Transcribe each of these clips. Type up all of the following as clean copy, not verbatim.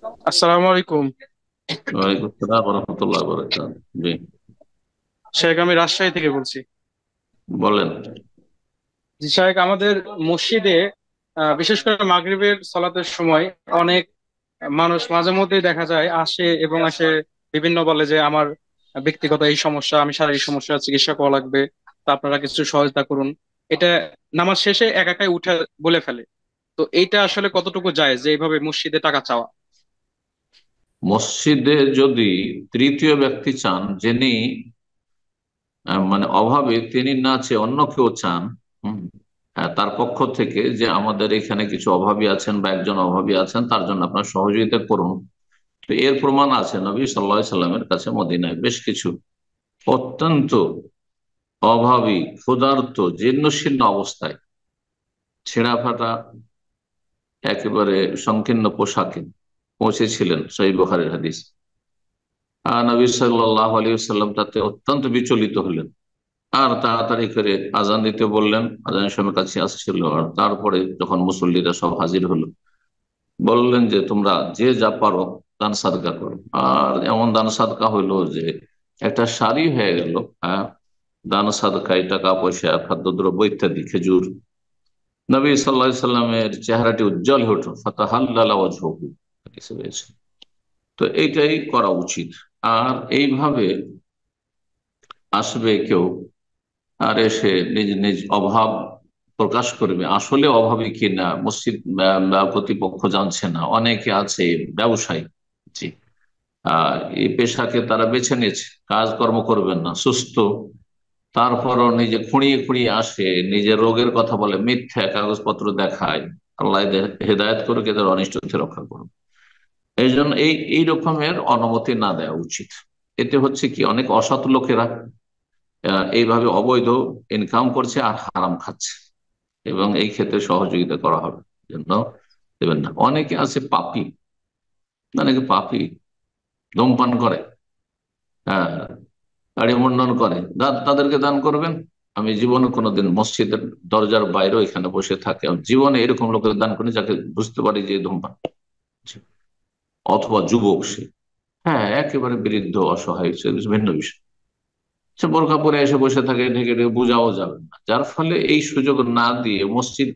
আসসালামু আলাইকুম। ওয়ালাইকুম আসসালাম রহমতুল্লাহ বরকাত। জি, শেখ, আমি রাজশাহী থেকে বলছি। বলেন। জি শেখ, আমাদের মসজিদে বিশেষ করে মাগরিবের সালাতের সময় অনেক মানুষ মাঝে মধ্যেই দেখা যায় আসে এবং আসে বিভিন্ন বলে যে আমার ব্যক্তিগত এই সমস্যা, আমি শারীরিক সমস্যা চিকিৎসা করা লাগবে, তা আপনারা কিছু সহায়তা করুন। এটা নামাজ শেষে একাই উঠে বলে ফেলে। তো এইটা আসলে কতটুকু যায় যে এইভাবে মসজিদে টাকা চাওয়া? মসজিদে যদি তৃতীয় ব্যক্তি চান, যিনি মানে অভাবে, তিনি না চেয়ে অন্য কেউ চান, হুম, তার পক্ষ থেকে যে আমাদের এখানে কিছু অভাবী আছেন বা একজন অভাবী আছেন, তার জন্য আপনার সহযোগিতা করুন। তো এর প্রমাণ আছে নবী সাল্লাল্লাহু সাল্লামের কাছে মদিনায় বেশ কিছু অত্যন্ত অভাবী, ক্ষুধার্ত, জীর্ণশীর্ণ অবস্থায়, ছেঁড়া ফাটা একেবারে সংকীর্ণ পোশাকে পৌঁছেছিলেন। সহিহ বুখারীর হাদিস। নবী সাল্লাল্লাহু আলাইহি ওয়াসাল্লাম তাতে অত্যন্ত বিচলিত হলেন, আর তাড়াতাড়ি করে আজান দিতে বললেন। আজানের সময় কাছে আসছিল, আর তারপরে যখন মুসল্লিরা সব হাজির হলো, বললেন যে তোমরা যে যা পারো দান সাদকা করো। আর এমন দান সাদকা হইলো যে একটা সারি হয়ে গেল। হ্যাঁ, দান সাদকায় টাকা পয়সা, খাদ্যদ্রব্য ইত্যাদি, খেজুর। নবী সাল্লাল্লাহু আলাইহি সাল্লামের চেহারাটি উজ্জ্বল হয়ে উঠল। ফাতাহাল্লালা ওয়াজহুহু, হাদিসে রয়েছে। তো এইটাই করা উচিত। আর এইভাবে আসবে কেউ, আর এসে নিজ নিজ অভাব প্রকাশ করবে, আসলে অভাবী কিনা মসজিদ কর্তৃপক্ষ জানছে না। অনেকে আছে ব্যবসায়ী, জি, এই পেশাকে তারা বেছে নিয়েছে, কাজকর্ম করবেন না, সুস্থ, তারপরও নিজে খুঁড়িয়ে খুঁড়িয়ে আসে, নিজের রোগের কথা বলে, মিথ্যা কাগজপত্র দেখায়। আল্লাহ এদের হেদায়েত করে, এদের অনিষ্ট থেকে রক্ষা করুন। এই জন্য এই রকমের অনুমতি না দেওয়া উচিত। এতে হচ্ছে কি, অনেক অসৎ লোকেরা এইভাবে অবৈধ ইনকাম করছে আর হারাম খাচ্ছে, এবং এই ক্ষেত্রে সহযোগিতা করা হবে জন্য দেবেন না। অনেকে আছে পাপী, অনেকে পাপী, ধূমপান করে, হ্যাঁ, গাড়ি মুন্ডন করে, তাদেরকে দান করবেন। আমি জীবনে কোনোদিন মসজিদের দরজার বাইরেও এখানে বসে থাকে, আমি জীবনে এরকম লোকের দান করি যাকে বুঝতে পারি যে ধূমপান করছে। অথবা যুবক সে, হ্যাঁ, একেবারে বৃদ্ধ অসহায়, সে ভিন্ন বিষয়। সে বোরকা পরে এসে বসে থাকে, ঢেকে ঢেকে বোঝাও যাবে না। যার ফলে এই সুযোগ না দিয়ে মসজিদ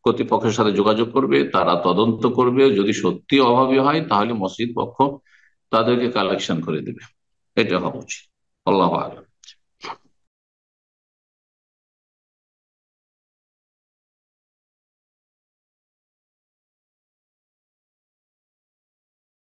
কর্তৃপক্ষের সাথে যোগাযোগ করবে, তারা তদন্ত করবে, যদি সত্যি অভাবী হয় তাহলে মসজিদ পক্ষ তাদেরকে কালেকশন করে দেবে। এটা হওয়া উচিত। আল্লাহ আল্লাহ।